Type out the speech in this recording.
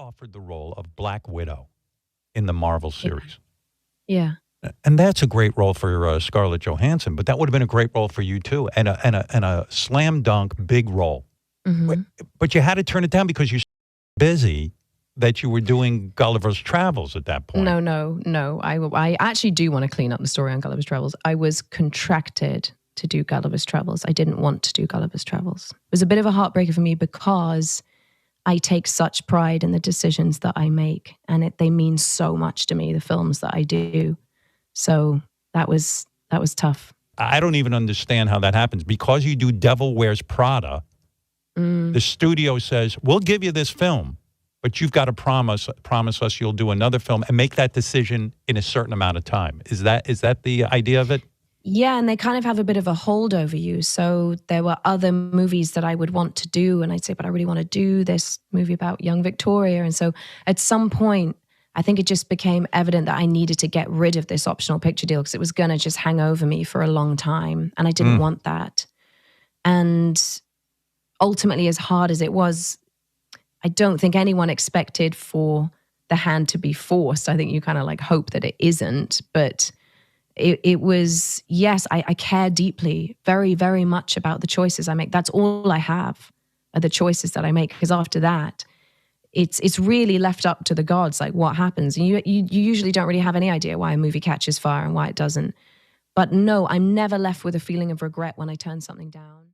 offered the role of Black Widow in the Marvel series. Yeah. And that's a great role for Scarlett Johansson, but that would have been a great role for you too, and a slam dunk big role. But you had to turn it down because you're so busy that you were doing Gulliver's Travels at that point. No. I actually do want to clean up the story on Gulliver's Travels. I was contracted to do Gulliver's Travels. I didn't want to do Gulliver's Travels. It was a bit of a heartbreaker for me because I take such pride in the decisions that I make, and they mean so much to me, the films that I do. So that was tough. I don't even understand how that happens. Because you do Devil Wears Prada, the studio says, we'll give you this film, but you've got to promise us you'll do another film and make that decision in a certain amount of time. Is that the idea of it? Yeah, and they kind of have a bit of a hold over you. So there were other movies that I would want to do, and I'd say, but I really want to do this movie about young Victoria. And so at some point, I think it just became evident that I needed to get rid of this optional picture deal because it was going to just hang over me for a long time. And I didn't want that. And ultimately, as hard as it was, I don't think anyone expected for the hand to be forced. I think you kind of like hope that it isn't. But it was, yes, I care deeply, very, very much about the choices I make. That's all I have are the choices that I make. Because after that, it's really left up to the gods, like what happens. And you usually don't really have any idea why a movie catches fire and why it doesn't. But no, I'm never left with a feeling of regret when I turn something down.